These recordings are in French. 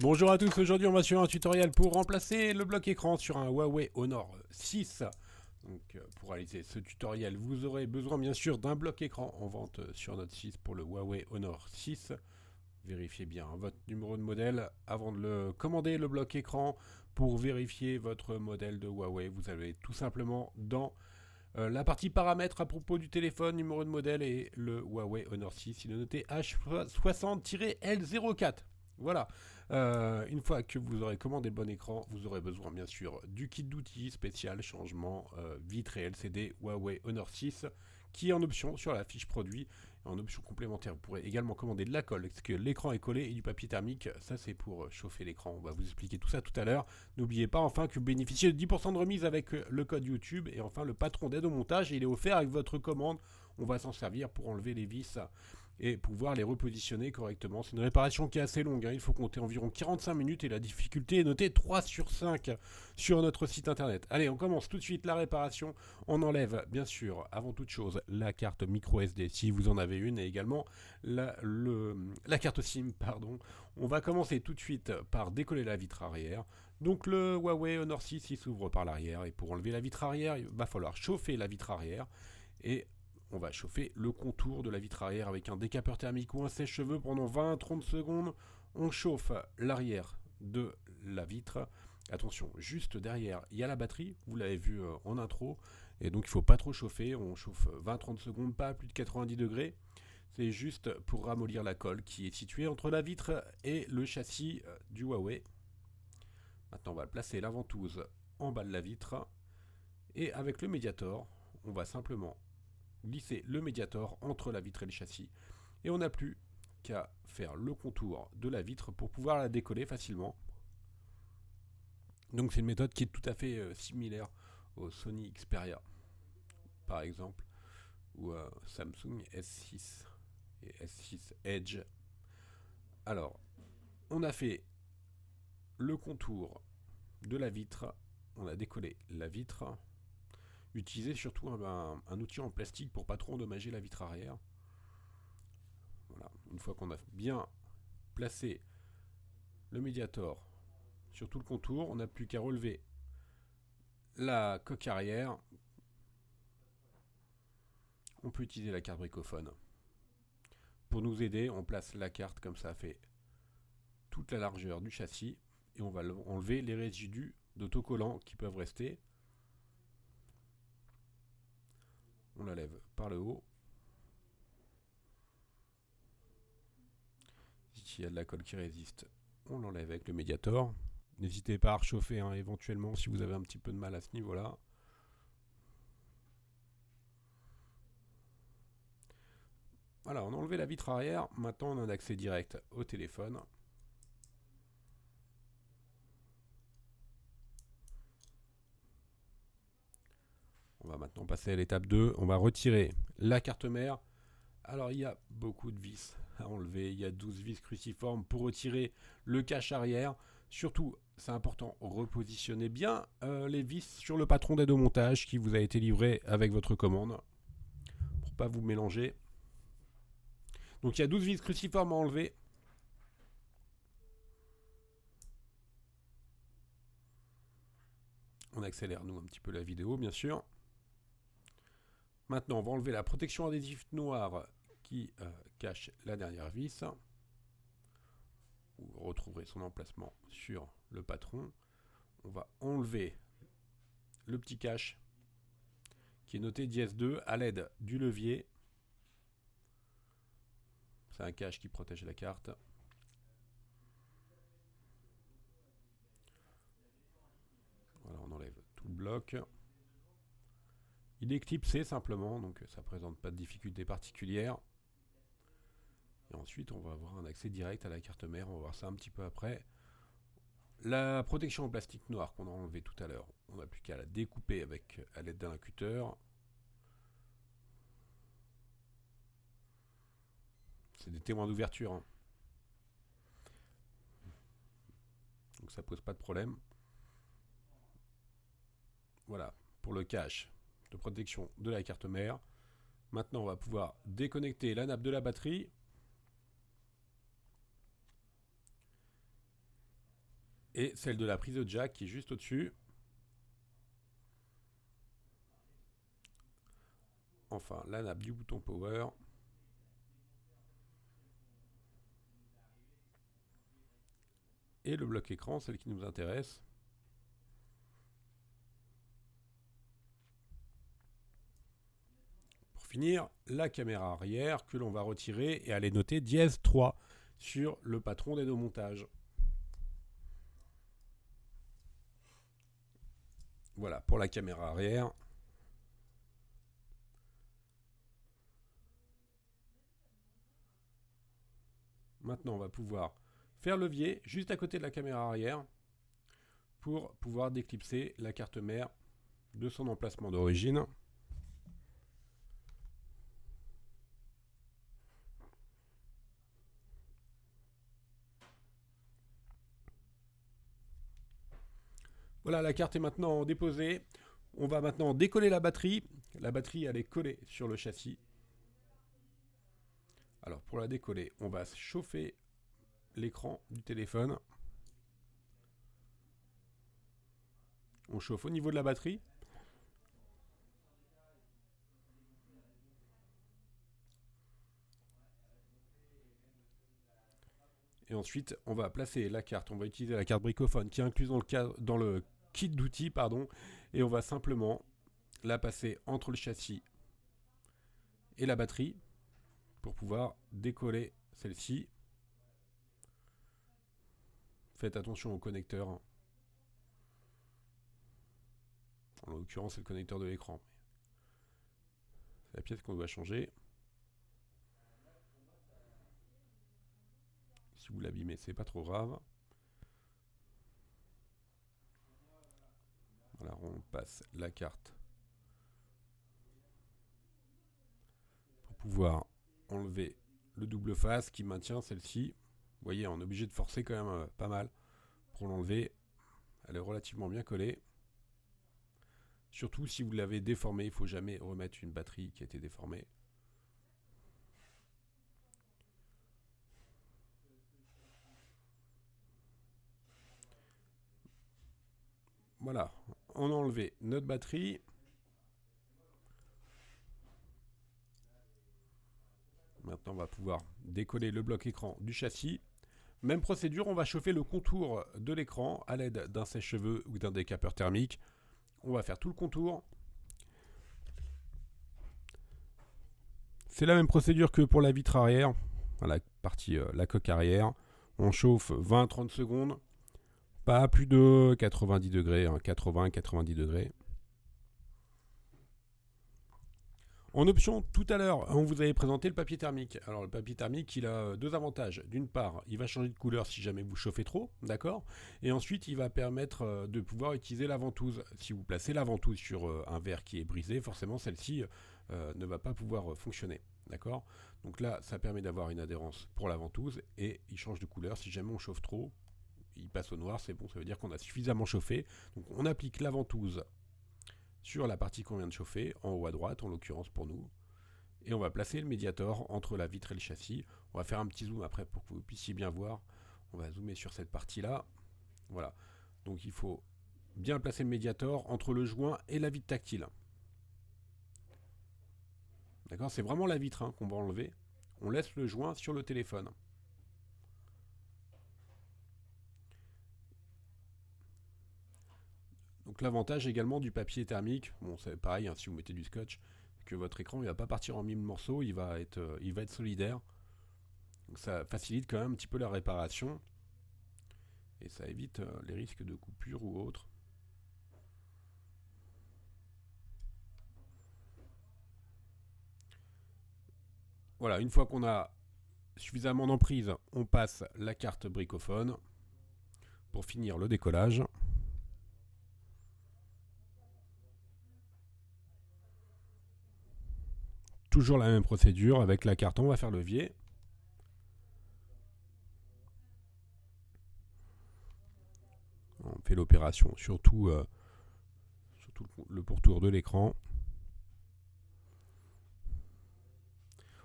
Bonjour à tous, aujourd'hui on va sur un tutoriel pour remplacer le bloc écran sur un Huawei Honor 6. Donc pour réaliser ce tutoriel, vous aurez besoin bien sûr d'un bloc écran en vente sur notre site pour le Huawei Honor 6. Vérifiez bien votre numéro de modèle avant de le commander, le bloc écran. Pour vérifier votre modèle de Huawei, vous allez tout simplement dans la partie paramètres à propos du téléphone, numéro de modèle et le Huawei Honor 6. Il est noté H60-L04. Voilà. Une fois que vous aurez commandé le bon écran, vous aurez besoin bien sûr du kit d'outils spécial changement vitre et LCD Huawei Honor 6 qui est en option sur la fiche produit. En option complémentaire, vous pourrez également commander de la colle, parce que l'écran est collé, et du papier thermique, ça c'est pour chauffer l'écran. On va vous expliquer tout ça tout à l'heure. N'oubliez pas enfin que vous bénéficiez de 10% de remise avec le code YouTube, et enfin le patron d'aide au montage, il est offert avec votre commande. On va s'en servir pour enlever les vis et pouvoir les repositionner correctement. C'est une réparation qui est assez longue, hein. Il faut compter environ 45 minutes et la difficulté est notée 3 sur 5 sur notre site internet. Allez, on commence tout de suite la réparation. On enlève bien sûr avant toute chose la carte micro SD si vous en avez une et également la carte SIM, pardon. On va commencer tout de suite par décoller la vitre arrière. Donc le Huawei Honor 6 il s'ouvre par l'arrière et pour enlever la vitre arrière, il va falloir chauffer la vitre arrière et on va chauffer le contour de la vitre arrière avec un décapeur thermique ou un sèche-cheveux pendant 20-30 secondes. On chauffe l'arrière de la vitre. Attention, juste derrière, il y a la batterie, vous l'avez vu en intro, et donc il ne faut pas trop chauffer. On chauffe 20-30 secondes, pas à plus de 90 degrés. C'est juste pour ramollir la colle qui est située entre la vitre et le châssis du Huawei. Maintenant, on va placer la ventouse en bas de la vitre, et avec le Mediator, on va simplement glisser le Mediator entre la vitre et le châssis et on n'a plus qu'à faire le contour de la vitre pour pouvoir la décoller facilement. Donc c'est une méthode qui est tout à fait similaire au Sony Xperia par exemple ou Samsung S6 et S6 Edge. Alors on a fait le contour de la vitre, on a décollé la vitre. Utilisez surtout un outil en plastique pour pas trop endommager la vitre arrière. Voilà. Une fois qu'on a bien placé le Mediator sur tout le contour, on n'a plus qu'à relever la coque arrière. On peut utiliser la carte bricophone. Pour nous aider, on place la carte comme ça fait toute la largeur du châssis et on va enlever les résidus d'autocollants qui peuvent rester. On la lève par le haut. S'il y a de la colle qui résiste, on l'enlève avec le Mediator. N'hésitez pas à rechauffer hein, éventuellement si vous avez un petit peu de mal à ce niveau-là. Voilà, on a enlevé la vitre arrière. Maintenant, on a un accès direct au téléphone. On va maintenant passer à l'étape 2. On va retirer la carte mère. Alors, il y a beaucoup de vis à enlever. Il y a 12 vis cruciformes pour retirer le cache arrière. Surtout, c'est important, repositionnez bien les vis sur le patron d'aide au montage qui vous a été livré avec votre commande pour ne pas vous mélanger. Donc, il y a 12 vis cruciformes à enlever. On accélère, nous, un petit peu la vidéo, bien sûr. Maintenant, on va enlever la protection adhésif noire qui cache la dernière vis. Vous retrouverez son emplacement sur le patron. On va enlever le petit cache qui est noté dièse 2 à l'aide du levier. C'est un cache qui protège la carte. Voilà, on enlève tout le bloc. Il est clipsé simplement, donc ça ne présente pas de difficulté particulière. Et ensuite, on va avoir un accès direct à la carte mère. On va voir ça un petit peu après. La protection en plastique noir qu'on a enlevé tout à l'heure, on n'a plus qu'à la découper à l'aide d'un cutter. C'est des témoins d'ouverture, hein. Donc ça pose pas de problème. Voilà, pour le cache de protection de la carte mère. Maintenant, on va pouvoir déconnecter la nappe de la batterie. et celle de la prise de jack qui est juste au-dessus. Enfin, la nappe du bouton power. Et le bloc écran, celle qui nous intéresse. Pour finir, la caméra arrière que l'on va retirer et aller noter dièse 3 sur le patron des deux montages. Voilà pour la caméra arrière. Maintenant, on va pouvoir faire levier juste à côté de la caméra arrière pour pouvoir déclipser la carte mère de son emplacement d'origine. Voilà, la carte est maintenant déposée. On va maintenant décoller la batterie. La batterie, elle est collée sur le châssis. Alors, pour la décoller, on va chauffer l'écran du téléphone. On chauffe au niveau de la batterie. Et ensuite, on va placer la carte. On va utiliser la carte bricophone qui est incluse dans le kit d'outils, et on va simplement la passer entre le châssis et la batterie pour pouvoir décoller celle-ci. Faites attention au connecteur. En l'occurrence, c'est le connecteur de l'écran. C'est la pièce qu'on doit changer. Si vous l'abîmez, c'est pas trop grave. Voilà, on passe la carte pour pouvoir enlever le double face qui maintient celle-ci. Vous voyez, on est obligé de forcer quand même pas mal pour l'enlever. Elle est relativement bien collée. Surtout si vous l'avez déformée, il ne faut jamais remettre une batterie qui a été déformée. Voilà, on a enlevé notre batterie. Maintenant, on va pouvoir décoller le bloc écran du châssis. Même procédure, on va chauffer le contour de l'écran à l'aide d'un sèche-cheveux ou d'un décapeur thermique. On va faire tout le contour. C'est la même procédure que pour la vitre arrière, la partie, la coque arrière. On chauffe 20-30 secondes, pas plus de 90 degrés, 80-90 degrés. En option, tout à l'heure, on vous avait présenté le papier thermique. Alors, le papier thermique, il a deux avantages. D'une part, il va changer de couleur si jamais vous chauffez trop, d'accord? Et ensuite, il va permettre de pouvoir utiliser la ventouse. Si vous placez la ventouse sur un verre qui est brisé, forcément, celle-ci ne va pas pouvoir fonctionner, d'accord? Donc là, ça permet d'avoir une adhérence pour la ventouse et il change de couleur. Si jamais on chauffe trop, il passe au noir, c'est bon, ça veut dire qu'on a suffisamment chauffé. Donc, on applique la ventouse sur la partie qu'on vient de chauffer, en haut à droite en l'occurrence pour nous. Et on va placer le médiator entre la vitre et le châssis. On va faire un petit zoom après pour que vous puissiez bien voir. On va zoomer sur cette partie-là. Voilà. Donc il faut bien placer le médiator entre le joint et la vitre tactile. D'accord? C'est vraiment la vitre qu'on va enlever. On laisse le joint sur le téléphone. Donc l'avantage également du papier thermique, bon c'est pareil si vous mettez du scotch, que votre écran il va pas partir en 1000 morceaux, il va être solidaire. Donc ça facilite quand même un petit peu la réparation et ça évite les risques de coupure ou autres. Voilà, une fois qu'on a suffisamment d'emprise, on passe la carte bricophone pour finir le décollage. Toujours la même procédure avec la carte, on va faire levier. On fait l'opération surtout le pourtour de l'écran.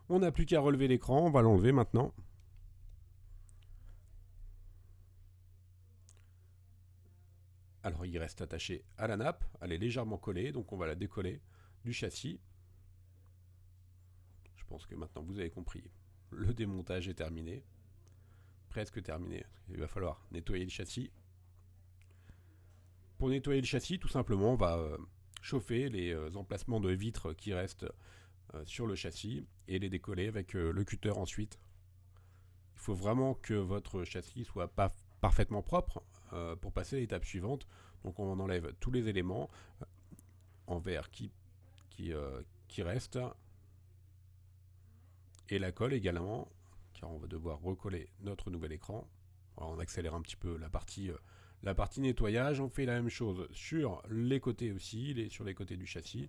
On n'a plus qu'à relever l'écran, on va l'enlever maintenant. Alors il reste attaché à la nappe, elle est légèrement collée, donc on va la décoller du châssis. Je pense que maintenant vous avez compris. Le démontage est terminé. Presque terminé. Il va falloir nettoyer le châssis. Pour nettoyer le châssis, tout simplement, on va chauffer les emplacements de vitres qui restent sur le châssis et les décoller avec le cutter ensuite. Il faut vraiment que votre châssis soit pas parfaitement propre pour passer à l'étape suivante. Donc on enlève tous les éléments en verre qui restent et la colle également, car on va devoir recoller notre nouvel écran. Alors on accélère un petit peu la partie nettoyage. On fait la même chose sur les côtés aussi, sur les côtés du châssis.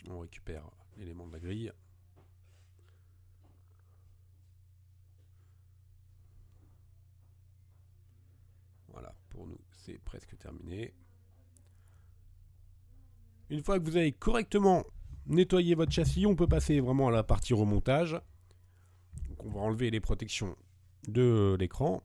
On récupère l'élément de la grille. Voilà, pour nous, c'est presque terminé. Une fois que vous avez correctement nettoyé votre châssis, on peut passer vraiment à la partie remontage. Donc on va enlever les protections de l'écran.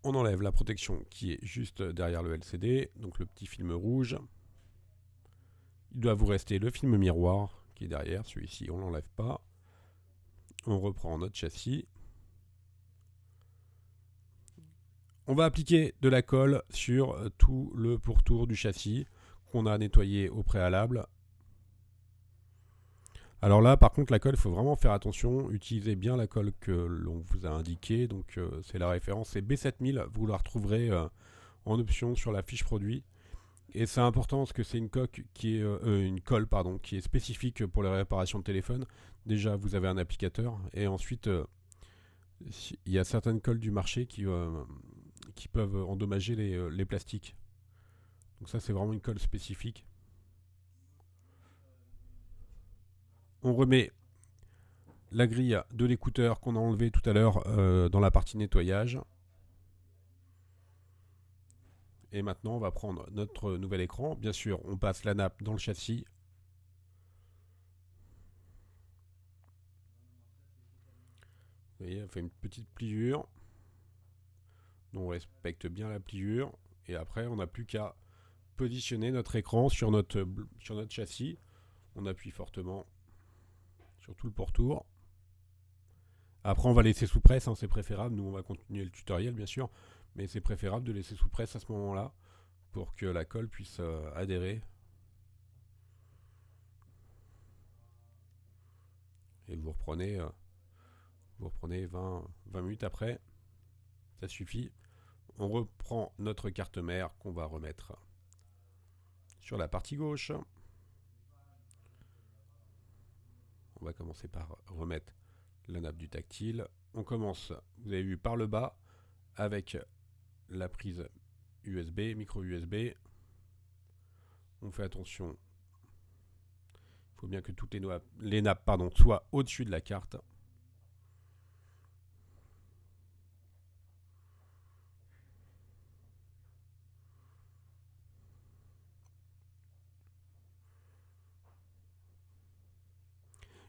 On enlève la protection qui est juste derrière le LCD, donc le petit film rouge. Il doit vous rester le film miroir qui est derrière, celui-ci on ne l'enlève pas. On reprend notre châssis. On va appliquer de la colle sur tout le pourtour du châssis qu'on a nettoyé au préalable. Alors là, par contre, la colle, il faut vraiment faire attention. Utilisez bien la colle que l'on vous a indiquée. Donc, c'est la référence, c'est B7000. Vous la retrouverez en option sur la fiche produit. Et c'est important parce que c'est une coque qui est une colle pardon, qui est spécifique pour les réparations de téléphone. Déjà, vous avez un applicateur et ensuite, il y a certaines colles du marché qui peuvent endommager les plastiques. Donc ça, c'est vraiment une colle spécifique. On remet la grille de l'écouteur qu'on a enlevé tout à l'heure dans la partie nettoyage. Et maintenant, on va prendre notre nouvel écran. Bien sûr, on passe la nappe dans le châssis. Vous voyez, on fait une petite pliure. On respecte bien la pliure. Et après, on n'a plus qu'à positionner notre écran sur notre châssis. On appuie fortement sur tout le pourtour. Après, on va laisser sous presse, hein, c'est préférable. Nous, on va continuer le tutoriel, bien sûr. Mais c'est préférable de laisser sous presse à ce moment-là pour que la colle puisse adhérer. Et vous reprenez 20 minutes après. Ça suffit. On reprend notre carte mère qu'on va remettre sur la partie gauche. On va commencer par remettre la nappe du tactile. On commence, vous avez vu, par le bas avec la prise USB, micro USB. On fait attention. Il faut bien que toutes les nappes soient au-dessus de la carte.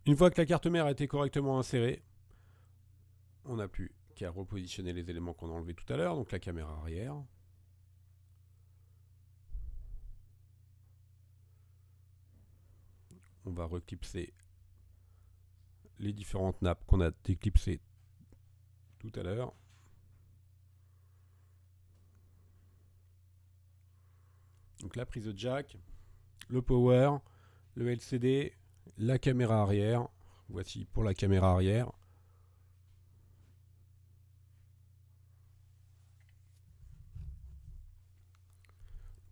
Une fois que la carte mère a été correctement insérée, on n'a plus qu'à repositionner les éléments qu'on a enlevés tout à l'heure, donc la caméra arrière. On va reclipser les différentes nappes qu'on a déclipsées tout à l'heure. Donc la prise de jack, le power, le LCD, la caméra arrière. Voici pour la caméra arrière.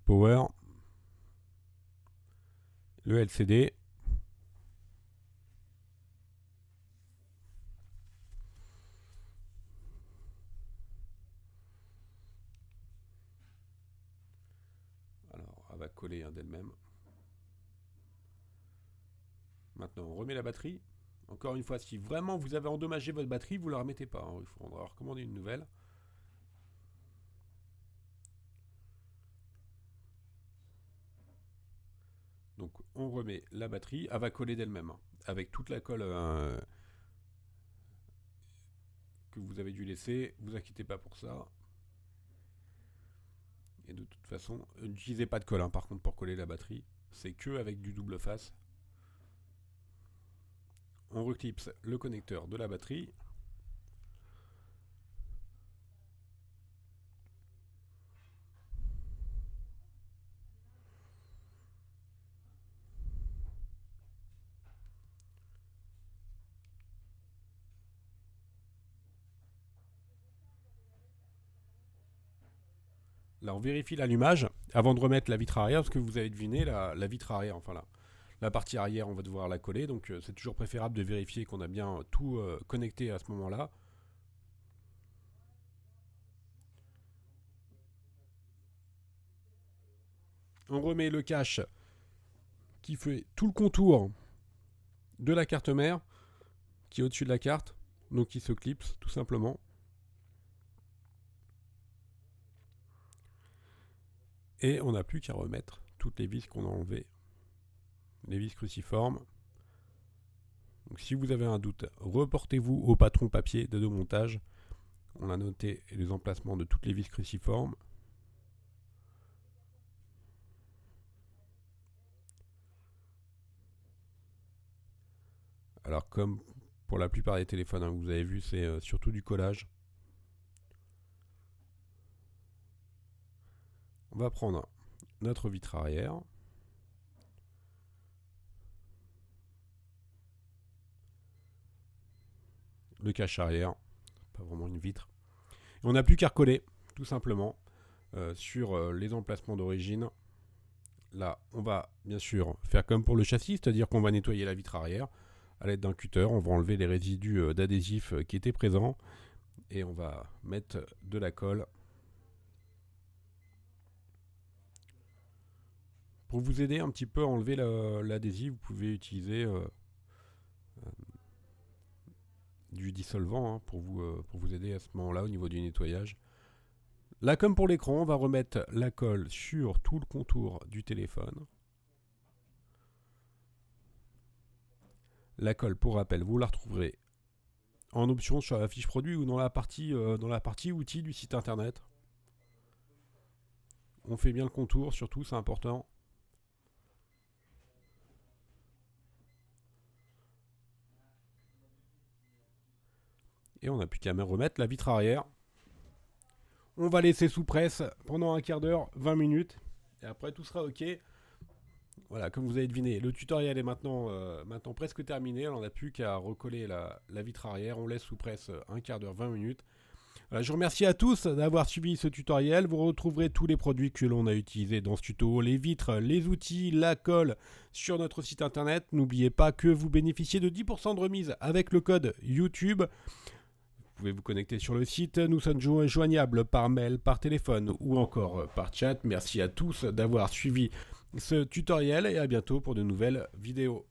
Power, le LCD. Alors, coller d'elle-même. Maintenant, on remet la batterie. Encore une fois, si vraiment vous avez endommagé votre batterie, vous ne la remettez pas. Il faudra recommander une nouvelle. Donc on remet la batterie, elle va coller d'elle-même, avec toute la colle que vous avez dû laisser, vous inquiétez pas pour ça. Et de toute façon, n'utilisez pas de colle par contre pour coller la batterie, c'est que avec du double face. On reclipse le connecteur de la batterie. Là, on vérifie l'allumage avant de remettre la vitre arrière, parce que vous avez deviné, la vitre arrière, enfin la partie arrière, on va devoir la coller. Donc, c'est toujours préférable de vérifier qu'on a bien tout connecté à ce moment-là. On remet le cache qui fait tout le contour de la carte mère, qui est au-dessus de la carte, donc qui se clipse tout simplement. Et on n'a plus qu'à remettre toutes les vis qu'on a enlevées, les vis cruciformes. Donc si vous avez un doute, reportez-vous au patron papier de montage. On a noté les emplacements de toutes les vis cruciformes. Alors comme pour la plupart des téléphones, vous avez vu, c'est surtout du collage. On va prendre notre vitre arrière. Le cache arrière, pas vraiment une vitre. Et on n'a plus qu'à recoller, tout simplement, sur les emplacements d'origine. Là, on va bien sûr faire comme pour le châssis, c'est-à-dire qu'on va nettoyer la vitre arrière à l'aide d'un cutter. On va enlever les résidus d'adhésif qui étaient présents et on va mettre de la colle. Pour vous aider un petit peu à enlever l'adhésif, vous pouvez utiliser du dissolvant pour vous aider à ce moment-là au niveau du nettoyage. Là, comme pour l'écran, on va remettre la colle sur tout le contour du téléphone. La colle, pour rappel, vous la retrouverez en option sur la fiche produit ou dans la partie outils du site internet. On fait bien le contour, surtout, c'est important. Et on n'a plus qu'à remettre la vitre arrière. On va laisser sous presse pendant un quart d'heure, 20 minutes. Et après, tout sera OK. Voilà, comme vous avez deviné, le tutoriel est maintenant presque terminé. On n'a plus qu'à recoller la vitre arrière. On laisse sous presse un quart d'heure, 20 minutes. Voilà, je vous remercie à tous d'avoir suivi ce tutoriel. Vous retrouverez tous les produits que l'on a utilisés dans ce tuto, les vitres, les outils, la colle sur notre site internet. N'oubliez pas que vous bénéficiez de 10% de remise avec le code YouTube. Vous pouvez vous connecter sur le site. Nous sommes joignables par mail, par téléphone ou encore par chat. Merci à tous d'avoir suivi ce tutoriel et à bientôt pour de nouvelles vidéos.